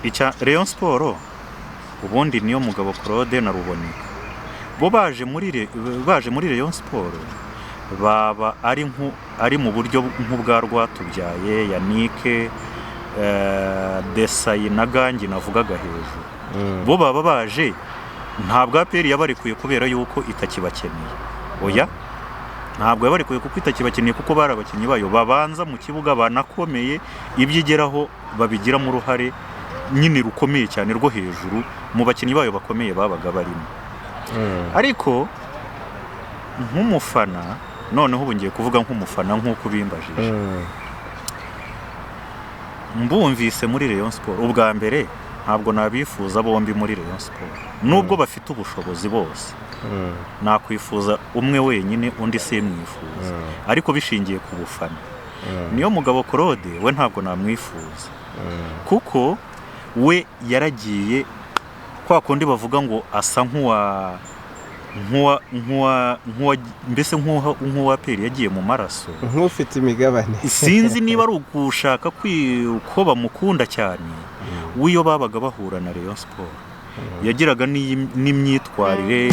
icya Rayon Sport ubundi niyo mugabo Claude na Ruboneka bo baje muri Rayon Sport baba ari mu buryo nk'ubwa Rwatubyaye Yannick Desayi na Gangi navugaga hejuru bo baba baje ntabwo APR yabarekuye kubera yuko itakibakeneye oya ntabwo yabarekuye kuko itakibakeneye kuko barabakenye bayo babanza mu kibuga banakomeye ibyigeraho babigiramo uruhare nyine rukomeye cyane rwo hejuru mu bakenyi bayo bakomeye babaga barimo ariko nk'umufana noneho ubu ngiye kuvuga nk'umufana nk'uko bimbajije mbumvise muri Rayon Sport ubwa mbere ntabwo nabifuza bombi muri Rayon Sport nubwo bafite ubushobozi bose nakwifuza umwe wenyine undi simwifuza ariko bishingiye ku bufana niyo mugabo Claude we ntabwo namwifuza kuko we yaragiye kwa kundi bavuga ngo asa mbese nk'uwa APR yagiye mu maraso nk'ufite imigabane sinzi niba ari ugushaka ko bamukunda cyane w'iyo babaga bahura na Rayon Sport yagiraga n'imyitwarire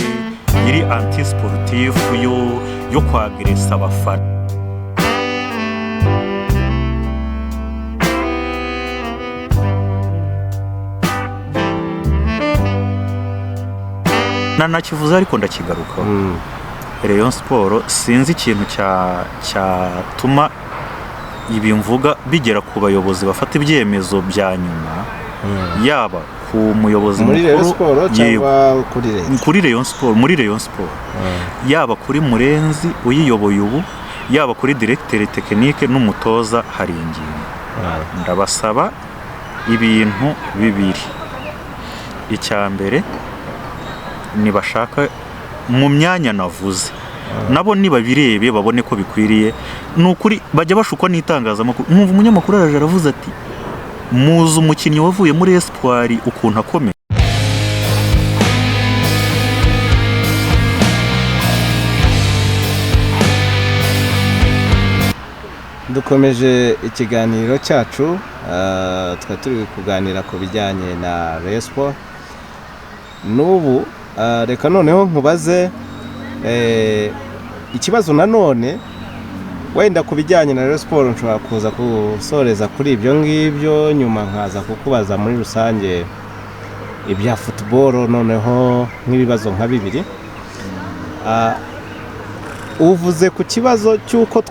iri anti sportif yo kwageresa abafana nakivuze ariko ndakigaruka Rayon Sport sinzi ikintu cyatuma ibi mvuga bigera ku bayobozi bafata ibyemezo bya nyuma yaba ku muyobozi mukuru kuri Rayon Sport muri Rayon Sport yaba kuri Murenzi uyiyoboye ubu yaba kuri directeur technique n'umutoza hari ingingo ndabasaba ibintu bibiri icya mbere nibashaka mu myanya navuze nabo niba birebe babone ko bikwiriye nukuri bajya bashukwa n'itangazamakuru mwumva umunyamakuru araje aravuze ati muzi umukinnyi wavuye muri Espoir ukuntu akomeye dukomeje ikiganiro cyacu tukaba turi kuganira ku bijyanye na Rayon Sport n'ubu reka noneho nkubaze ikibazo nanone wenda ku bijyanye na Rayon Sport nshobora kuza gusoreza kuri ibyo ngibyo nyuma nkaza kukubaza muri rusange ibya football noneho nk'ibibazo nka bibiri uvuze ku kibazo cy'uko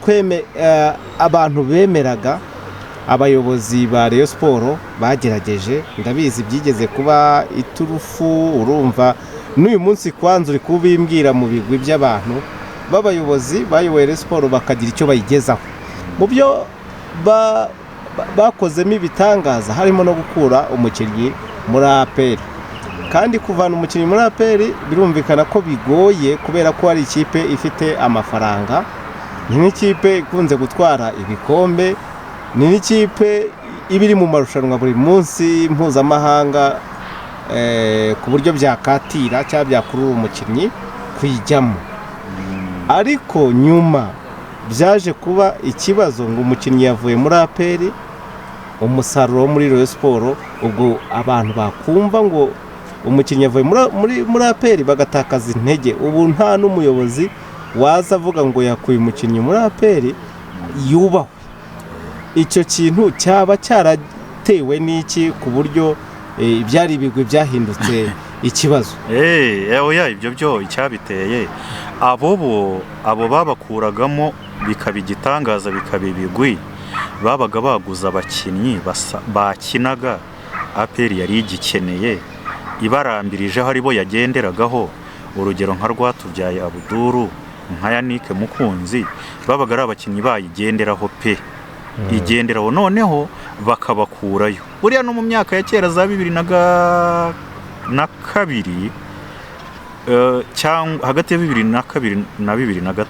abantu bemeraga abayobozi ba Rayon Sport bagerageje ndabizi byigeze kuba iturufu urumva n'uyu munsi kwanza uri kubimbwira mu bigwi by'abantu b'abayobozi bayoboye Rayon Sport bakagira icyo bayigezaho mu byo bakozemo ibitangaza harimo no gukura umukinnyi muri APR kandi kuvana umukinnyi muri APR birumvikana ko bigoye kubera ko ari ikipe ifite amafaranga ni n'ikipe ikunze gutwara ibikombe ni n'ikipe ibiri mu marushanwa buri munsi mpuzamahanga ku buryo byakatira cyangwa byakurura umukinnyi kuyijyamo ariko nyuma byaje kuba ikibazo ngo umukinnyi yavuye muri APR umusaruro muri Rayon Sport ubwo abantu bakumva ngo umukinnyi yavuye muri APR bagatakaza intege ubu nta n'umuyobozi waza avuga ngo yakuye umukinnyi muri APR yubahwe icyo kintu cyaba cyaratewe n'iki ku buryo ibyari ibigwi byahindutse ikibazo oya ibyo byo icyabiteye abo babakuragamo bikaba igitangaza bikaba ibigwi babaga baguza abakinnyi bakinaga APR yari igikeneye ibarambirije aho aribo yagenderagaho urugero nka Rwatubyaye Abduru nka Yannick Mukunzi babaga ari abakinnyi bayigenderaho pe igenderaho noneho bakabakurayo buriya no mu myaka ya kera za 2002 cyangwa hagati ya 2002 na 2003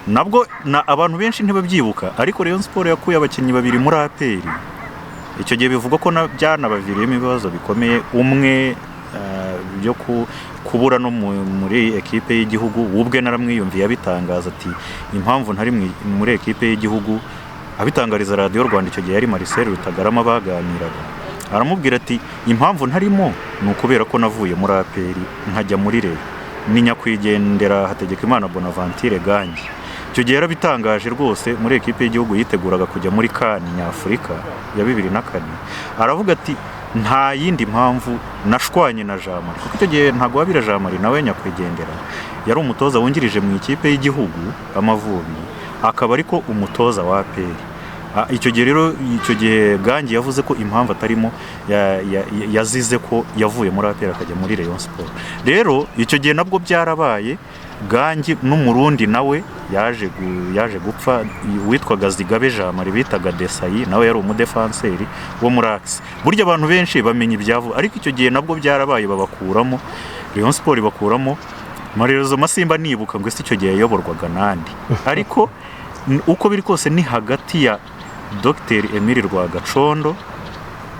nabwo abantu benshi ntibabyibuka ariko Rayon Sport yakuye abakinnyi babiri muri APR icyo gihe bivuga ko byanabaviriyemo ibibazo bikomeye umwe byo kubura no muri ekipe y'igihugu ubwe naramwiyumviye abitangaza ati impamvu ntari muri ekipe y'igihugu abitangariza Radio Rwanda icyo gihe yari Marcel Rutagarama baganiraga aramubwira ati impamvu ntarimo ni ukubera ko navuye muri APR nkajya muri Rayon, ni nyakwigendera Hategekimana Bonaventure Gangi. Icyo gihe yarabitangaje rwose muri ekipe y'igihugu yiteguraga kujya muri CAN Nyafurika ya 2004, aravuga ati nta yindi mpamvu nashwanye na Jean Marie, kuko icyo gihe ntabwo wabira Jean Marie nawe nyakwigendera yari umutoza wungirije mu ikipe y'igihugu Amavubi, akaba ariko umutoza wa APR. Icyo gihe rero Gangi yavuze ko impamvu atarimo yazize ko yavuye muri APR akajya muri Rayon Sport. Rero icyo gihe nabwo byarabaye, Gangi n'umurundi nawe yaje gupfa witwaga Zigabe Jean Marie bitaga Desayi, nawe yari umudefanseri wo muri Axe. Burya abantu benshi bamenya ibyavu, ariko icyo gihe nabwo byarabaye, babakuramo Rayon Sport bakuramo Marezo Masimba. Nibuka ngo icyo gihe yayoborwaga nandi, ariko uko biri kose ni hagati ya Dr Emile Rwagacondo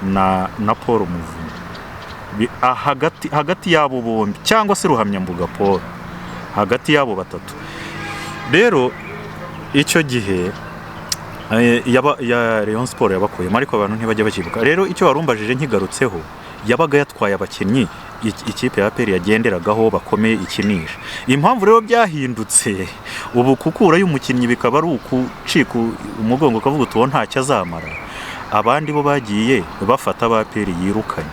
na Paul Muvunyi, hagati yabo bombi, cyangwa se Ruhamyambuga Paul, hagati yabo batatu. Rero icyo gihe ya Rayon Sport yabakuye, ariko abantu ntibajya bakibuka. Rero icyo warumbajije nkigarutseho, yabaga yatwaye abakinnyi ikipe ya APR yagenderagaho bakomeye ikinisha. Impamvu rero byahindutse ubu kukura y'umukinnyi bikaba ari ukucika umugongo kavuga utuwo ntacyo azamara, abandi bo bagiye bafata ba APR yirukanye,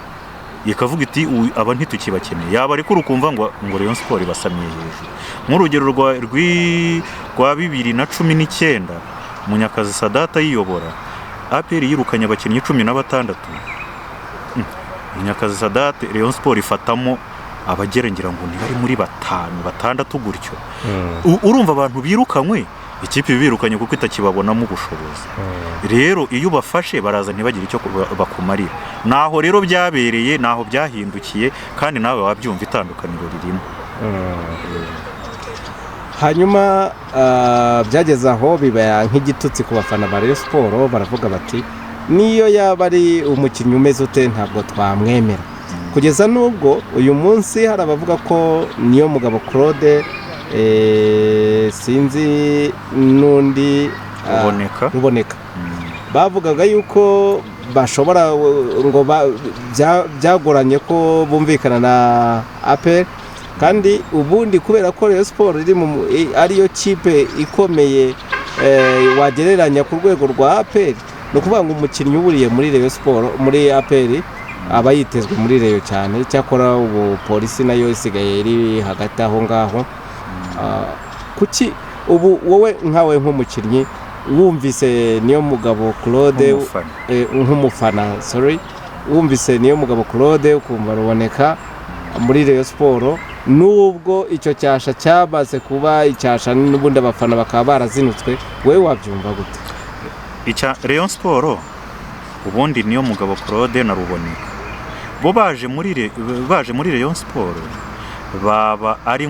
ikavuga iti aba ntitukibakeneye, yaba ariko urukumva ngo Rayon Sport basamye hejuru. Nk'urugero rwa 2019 Munyakazi Sadata yiyobora, APR yirukanye abakinnyi 16. Munyakazi Sadate Rayon Sport ifatamo abagerengera ngo ni bari muri 5-6 gutyo. Urumva abantu birukanywe, ikipe birukanye kuko itakibabonamo ubushobozi. Rero iyo bafashe baraza ntibagire icyo bakumarira. Naho rero byabereye, naho byahindukiye, kandi nawe wabyumva itandukaniro ririmo. Hanyuma byageze aho biba nk'igitutsi ku bafana ba Rayon Sport, baravuga bati niyo yaba ari umukinnyi umeze ute ntabwo twamwemera. Kugeza nubwo uyu munsi hari abavuga ko Niyomugabo Claude, sinzi n'undi Ruboneka, bavugaga yuko bashobora ngo byagoranye ko bumvikana na APR, kandi ubundi kubera ko Rayon Sport ariyo kipe ikomeye wagereranya ku rwego rwa APR, no kuvuga ngo umukinnyi uburiye muri Rayon Sport muri APR aba yitezwe muri Rayon cyane. Cyakora ubu polisi nayo isigaye iri hagati aho ngaho. Kuki ubu wowe nkawe nk'umukinnyi wumvise Niyomugabo Claude nk'umufana wumvise Niyomugabo Claude ukumva Ruboneka muri Rayon Sport, nubwo icyo cyasha cyabaze kuba icyasha n'ubundi abafana bakaba barazinutswe, wowe wabyumva gute? Icya Rayon Sport ubundi Niyomugabo Claude na Ruboneka bo baje muri Rayon Sport baba ari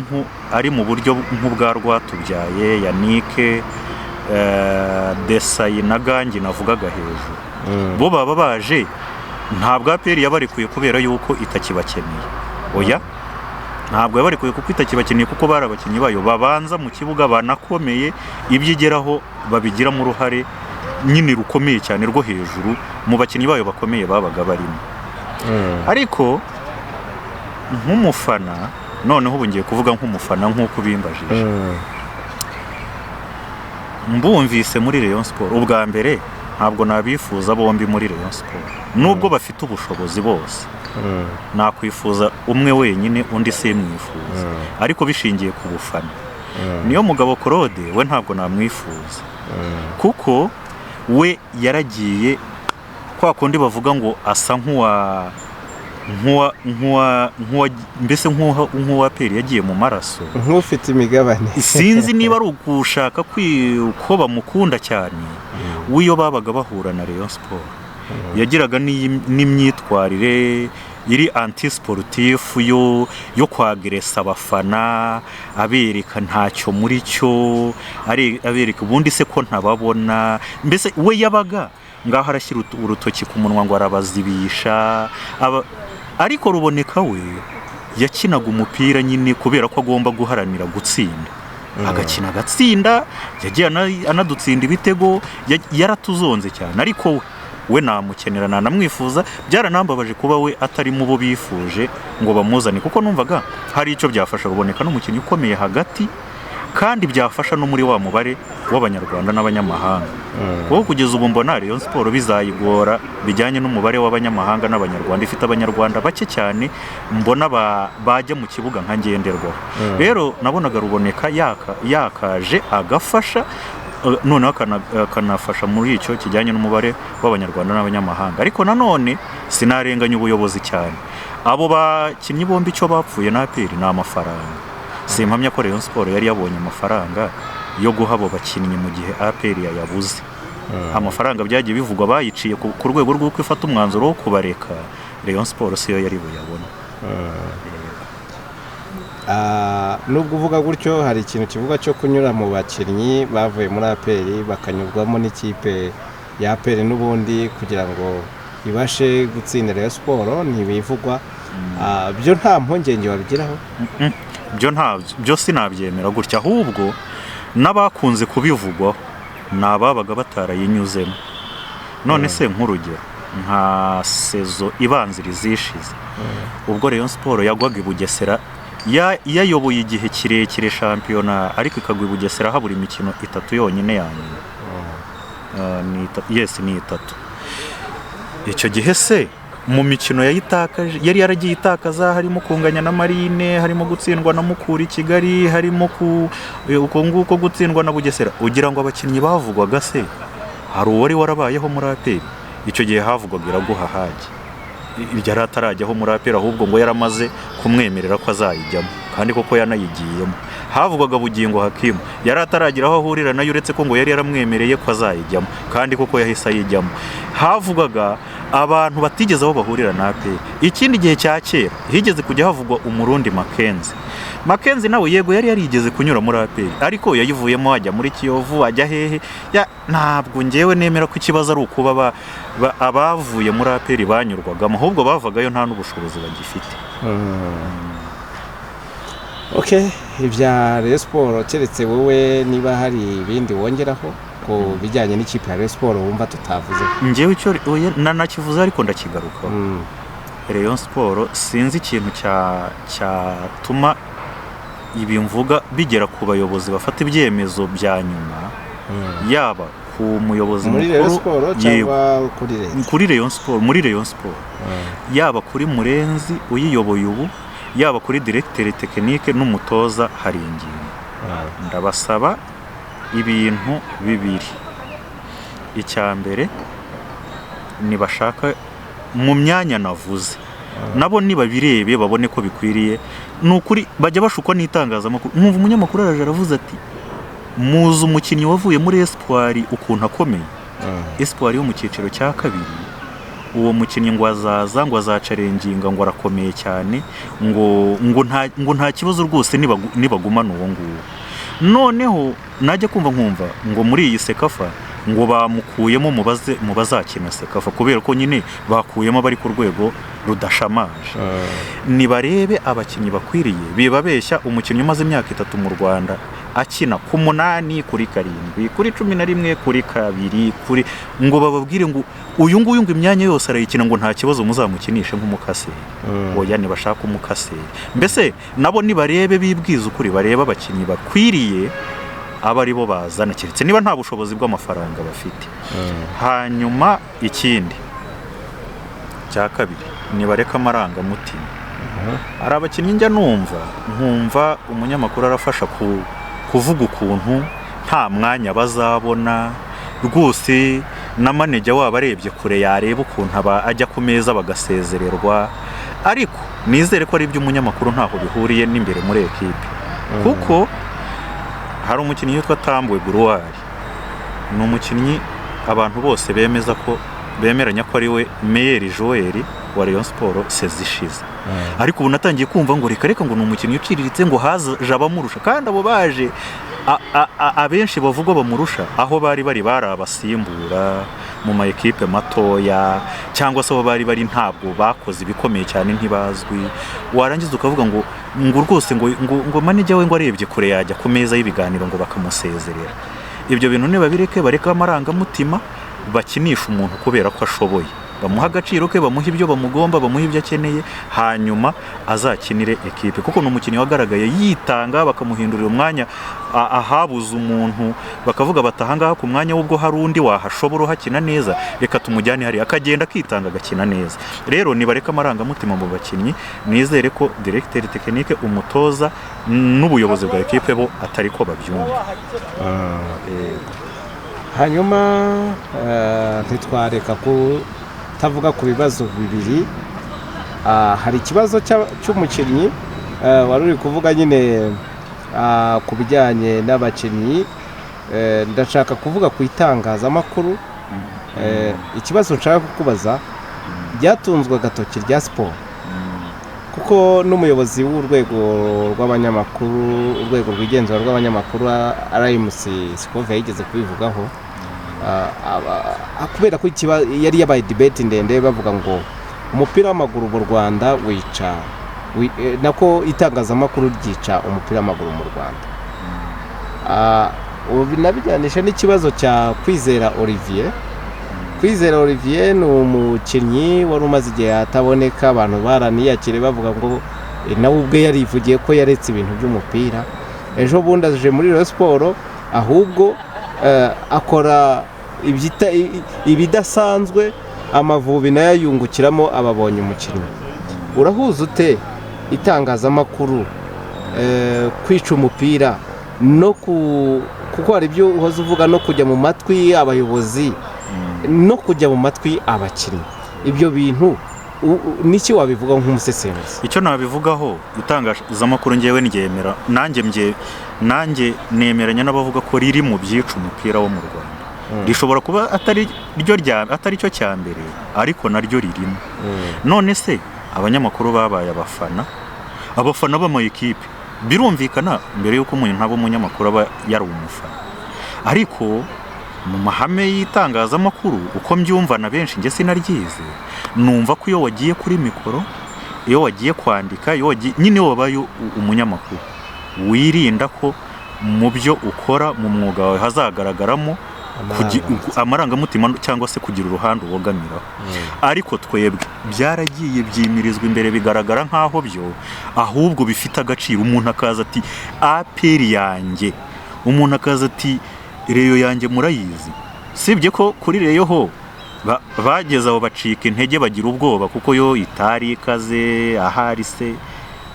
mu buryo nk'ubwa Rwatubyaye, Yannick, Desayi na Gangi navugaga hejuru. Bo baba baje ntabwo APR yabarekuye kubera yuko itakibakeneye. Oya, ntabwo yabarekuye kuko itakibakeneye, kuko bari abakinnyi bayo babanza mu kibuga banakomeye, ibyigeraho babigiramo uruhare nyine rukomeye cyane rwo hejuru mu bakinnyi bayo bakomeye babaga barimo. Ariko nk'umufana, noneho ubu ngiye kuvuga nk'umufana nk'uko bimbajije, mbumvise muri Rayon Sport ubwa mbere ntabwo nabifuza bombi muri Rayon Sport, nubwo bafite ubushobozi bose. Nakwifuza umwe wenyine, undi simwifuza, ariko bishingiye ku bufana. Niyomugabo Claude we ntabwo namwifuza, kuko we yaragiye kwa kundi bavuga ngo asa mbese nk'uwa APR yagiye mu maraso, nk'ufite imigabane. Sinzi niba ari ugushaka ko bamukunda cyane. Wiyo babaga bahura na Rayon Sport yagiraga n'imyitwarire iri anti-sportif yo kwagresa abafana, abereka ntacyo muri cyo, abereka ubundi se ko ntababona. Mbese we yabaga ngaho arashyira urutoki ku munwa ngo arabazibisha. Ariko Ruboneka we yakinaga umupira nyine kubera ko agomba guharanira gutsinda, agakina agatsinda, yagiye anadutsinda ibitego, yaratuzonze cyane. Ariko we we namukenera nanamwifuza, byaranambabaje kuba we atari mu bo bifuje ngo bamuzane, kuko numvaga hari icyo byafasha ruboneka n'umukinnyi ukomeye hagati, kandi byafasha no muri wa mubare w'abanyarwanda n'abanyamahanga. Kuko kugeza ubu mbona Rayon Sport bizayigora bijyanye n'umubare w'abanyamahanga n'abanyarwanda, ifite abanyarwanda bake cyane mbona bajya mu kibuga nka ngenderwaho. Rero nabonaga ruboneka yakaje agafasha, noneho akanafasha muri icyo kijyanye n'umubare w'abanyarwanda n'abanyamahanga. Ariko nanone sinarenganya ubuyobozi cyane, abo bakinnyi bombi icyo bapfuye na APR ni amafaranga. Simpamya ko Rayon Sport yari yabonye amafaranga yo guha abo bakinnyi mu gihe APR yayabuze. Amafaranga byagiye bivugwa bayiciye ku rwego rw'uko ifata umwanzuro wo kubareka, Rayon Sport siyo yari buyabona. Nubwo uvuga gutyo, hari ikintu kivuga cyo kunyura mu bakinnyi bavuye muri APR bakanyurwamo n'ikipe ya APR n'ubundi kugira ngo ibashe gutsinda Rayon Sport, ntibivugwa. Byo nta mpungenge wabigiraho? Byo sinabyemera gutya, ahubwo n'abakunze kubivugwaho ni ababaga batarayinyuzemo. None se nk'urugero nka sezo ibanziriza ishize, ubwo Rayon Sport yagwaga i Bugesera, yayoboye igihe kirekire shampiyona, ariko ikagwa i Bugesera habura imikino 3 yonyine ya nyuma. Ni 3. Icyo gihe se mu mikino yayitakaje yari yaragiye itakaza, harimo kunganya na Marine, harimo gutsindwa na Mukura Kigali, harimo uko nguko gutsindwa na Bugesera. Ugira ngo abakinnyi bavugwaga se hari uwari warabayeho muri APR? Icyo gihe havugwaga Iraguha Haji, yari atarajyaho muri APR, ahubwo ngo yaramaze kumwemerera ko azayijyamo, kandi koko yanayigiyemo. Havugwaga Bugingo Hakimu, yari ataragira aho ahurira nayo, uretse ko ngo yari yaramwemereye ko azayijyamo, kandi koko yahise ayijyamo. Havugwaga abantu batigeze aho bahurira na APR. Ikindi gihe cya kera higeze kujya havugwa umurundi Mackenzie nawe yego yari yarigeze kunyura muri APR, ariko yayivuyemo ajya muri Kiyovu, ajya hehe. Ntabwo ngewe nemera ko ikibazo ari ukuba abavuye muri APR banyurwagamo, ahubwo bavagayo nta n'ubushobozi bagifite. Okay, ibya Rayon Sport keretse wowe niba hari ibindi wongeraho ku bijyanye n'ikipe ya Rayon Sport wumva tutavuze? Ngewe icyo nanakivuze ariko ndakigaruka. Rayon Sport sinzi ikintu cyatuma ibi mvuga bigera ku bayobozi bafata ibyemezo bya nyuma, yaba ku muyobozi mukuru kuri Rayon Sport, muri Rayon Sport, yaba kuri Murenzi uyiyoboye ubu, yaba kuri directeur technique n'umutoza hari ingingo. Ndabasaba ibintu bibiri. Icya mbere, nibashaka mu myanya navuze, nabo niba birebe babone ko bikwiriye, nukuri bajya bashukwa n'itangazamakuru. Mwumva umunyamakuru araje aravuze ati muzi umukinnyi wavuye muri Espoir ukuntu akomeye. Espoir yo mu cyiciro cya kabiri, uwo mukinnyi ngo azaza, ngo azacarenginga, ngo arakomeye cyane, ngo nta kibazo rwose nibagumana uwo nguwo. Noneho najya nkumva ngo muri iyi Sekafa ngo bamukuyemo mu bazakina Sekafa, kubera ko nyine bakuyemo bari ku rwego rudashamaje. Nibarebe abakinnyi bakwiriye, bibabeshya umukinnyi umaze imyaka 3 mu Rwanda akina ku 8, kuri 7, kuri 11, kuri 2, kuri ngo bababwire ngo uyu nguyu ngo imyanya yose arayikina, ngo nta kibazo muzamukinishe nk'umukaseri. Oya, nibashaka umukaseri. Mbese nabo nibarebe bibwiza ukuri, bareba abakinnyi bakwiriye aba ari bo bazana, keretse niba nta bushobozi bw'amafaranga bafite. Hanyuma ikindi cya kabiri, nibareka amarangamutima. Hari abakinnyi njya nkumva umunyamakuru arafasha kuvuga ukuntu nta mwanya bazabona rwose, na manager wabo arebye kure yareba ukuntu ajya ku meza bagasezererwa. Ariko nizere ko ari iby'umunyamakuru ntaho bihuriye n'imbere muri ekipe, kuko hari umukinnyi witwa Tambwe Guruwari. Ni umukinnyi abantu bose bemeranya ko ari we Meyer Joel wa Rayon Sport sezishize. Ariko ubu natangiye kumva ngo reka ngo ni umukinnyi uciriritse, ngo haje abamurusha, kandi abo baje abenshi bavugwa bamurusha aho bari abasimbura mu ma ekipe matoya, cyangwa se aho bari ntabwo bakoze ibikomeye cyane ntibazwi. Warangiza ukavuga ngo rwose ngo manager we ngo arebye kure yajya ku meza y'ibiganiro ngo bakamusezerera. Ibyo bintu niba bireke bareka amarangamutima, bakinisha umuntu kubera ko ashoboye, bamuha agaciro ke, bamuha ibyo bamugomba, bamuha ibyo akeneye, hanyuma azakinire ekipe, kuko ni umukinnyi wagaragaye yitanga, bakamuhindurira umwanya ahabuze umuntu, bakavuga bati ahangaha ku mwanya w'ubwo hari undi wahashobora uhakina neza, reka tumujyane hariya, akagenda akitanga agakina neza. Rero nibareka amarangamutima mu bakinnyi, nizere ko directeur technique, umutoza n'ubuyobozi bwa ekipe bo atari ko babyumva. Hanyuma ntitwareka ko tavuga ku bibazo bibiri. Hari ikibazo cy'umukinnyi wari uri kuvuga nyine ku bijyanye n'abakinnyi. Ndashaka kuvuga ku itangazamakuru. Ikibazo nshaka kukubaza, byatunzwe agatoki rya siporo, kuko n'umuyobozi w'urwego rw'abanyamakuru, urwego rw'igenzura rw'abanyamakuru RMC Sikove yigeze kubivugaho, kubera ko yari yabaye debate ndende bavuga ngo umupira w'amaguru mu Rwanda wica, nako itangazamakuru ryica umupira w'amaguru mu Rwanda. Ubu nabijyanisha n'ikibazo cya Kwizera Olivier. Kwizera Olivier ni umukinnyi wari umaze igihe ataboneka, abantu baraniyakire bavuga ngo nawe ubwe yarivugiye ko yaretse ibintu by'umupira. Ejo bundi aje muri Rayon Sport, ahubwo akora ibidasanzwe, Amavubi nayo yungukiramo ababonye umukinnyi. Urahuza ute itangazamakuru kwica umupira no kuko hari ibyo uhoze uvuga, no kujya mu matwi abayobozi no kujya mu matwi abakinnyi? Ibyo bintu niki wabivuga nk'umusesenguzi? Icyo nabivugaho, itangazamakuru ngewe ndyemera, nanjye nemeranya n'abavuga ko riri mu byica umupira wo mu Rwanda. Rishobora kuba atari cyo cya mbere, ariko naryo ririmo. None se abanyamakuru babaye abafana b'amayikipe, birumvikana mbere y'uko umuntu ntaba umunyamakuru aba yari umufana, ariko mu mahame y'itangazamakuru uko mbyumva na benshi njye sinaryize, numva ko iyo wagiye kuri mikoro, iyo wagiye kwandika, nyine wabaye umunyamakuru, wirinda ko mu byo ukora mu mwuga wawe hazagaragaramo amarangamutima cyangwa se kugira uruhande ubogamiraho. Ariko twebwe byaragiye byimirizwa imbere, bigaragara nk'aho byo ahubwo bifite agaciro. Umuntu akaza ati APR yanjye, umuntu akaza ati Reyo yanjye murayizi. Sibye ko kuri Reyo ho bageze aho bacika intege, bagira ubwoba kuko yo itari ikaze, ahari se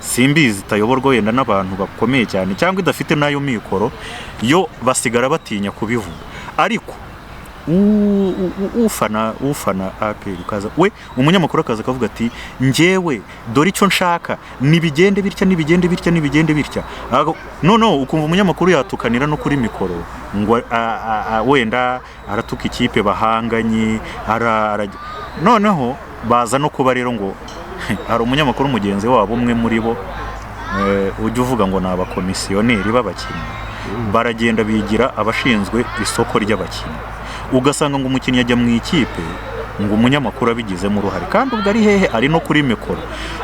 simbizi itayoborwa wenda n'abantu bakomeye cyane cyangwa idafite nayo mikoro, yo basigara batinya kubivuga. Ariko ufana APR ukaza we umunyamakuru akaza akavuga ati njyewe dore icyo nshaka, nibigende bitya nibigende bitya. No ukumva umunyamakuru yatukanira no kuri mikoro ngo wenda aratuka ikipe bahanganye, noneho baza no kuba rero ngo hari umunyamakuru mugenzi wabo umwe muri bo ujya uvuga ngo ni abakomisiyoneri b'abakinnyi, baragenda bigira abashinzwe isoko ry'abakinnyi, ugasanga ngo umukinnyi ajya mu ikipe ngo umunyamakuru abigizemo uruhare, kandi ubwo ari hehe? Ari no kuri mikoro.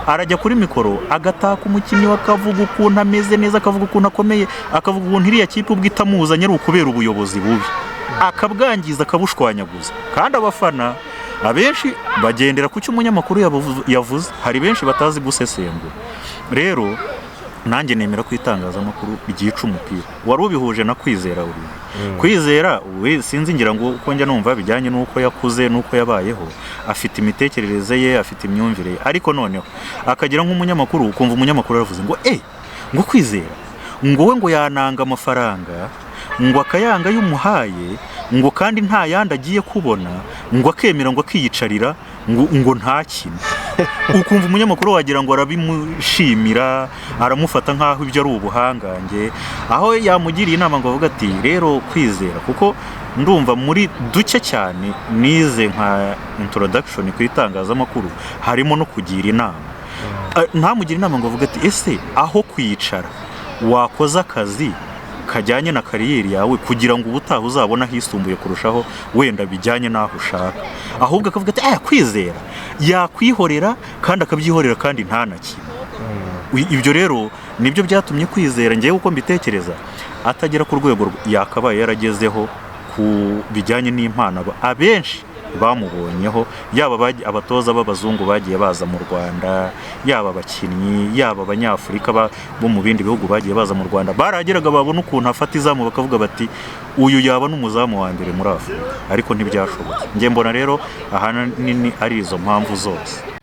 Arajya kuri mikoro agataka umukinnyi, akavuga ukuntu ameze neza, akavuga ukuntu akomeye, akavuga ukuntu iriya kipe ubwo itamuzanye ari ukubera ubuyobozi bubi, akabwangiza, akabushwanyaguza. Kandi abafana abenshi bagendera ku cyo umunyamakuru yavuze, hari benshi batazi gusesengura. Rero nanjye nemera ko itangazamakuru ryica umupira. Wari ubihuje na Kwizera uri Kwizera we sinzi, ngira ngo uko njya numva bijyanye n'uko yakuze n'uko yabayeho, afite imitekerereze ye, afite imyumvire ye, ariko noneho akagira nk'umunyamakuru, ukumva umunyamakuru aravuze ngo ngo Kwizera ngo we ngo yananga amafaranga, ngo akayanga y'umuhaye, ngo kandi nta yandi agiye kubona, ngo akemera ngo akiyicarira, ngo ntakine. Ukumva umunyamakuru wagira ngo arabimushimira, aramufata nk'aho ibyo ari ubuhangange, aho yamugiriye inama ngo avuga ati rero Kwizera, kuko ndumva muri duke cyane nize nka introduction ku itangazamakuru harimo no kugira inama. Ntamugira inama ngo avuga ati ese aho kwicara wakoze akazi kajyanye na kariyeri yawe kugira ngo ubutaha uzabona hisumbuye kurushaho, wenda bijyanye n'aho ushaka, ahubwo akavuga ati Kwizera yakwihorera kandi akabyihorera kandi ntanakine. Ibyo rero nibyo byatumye Kwizera, ngewe uko mbitekereza, atagera ku rwego yakabaye yaragezeho ku bijyanye n'impano abenshi bamubonyeho, yaba abatoza b'abazungu bagiye baza mu Rwanda, yaba abakinnyi, yaba abanyafurika bo mu bindi bihugu bagiye baza mu Rwanda, barageraga babona ukuntu afata izamu bakavuga bati uyu yaba n'umuzamu wa mbere muri Afurika, ariko ntibyashobotse. Njye mbona rero ahanini ari izo mpamvu zose.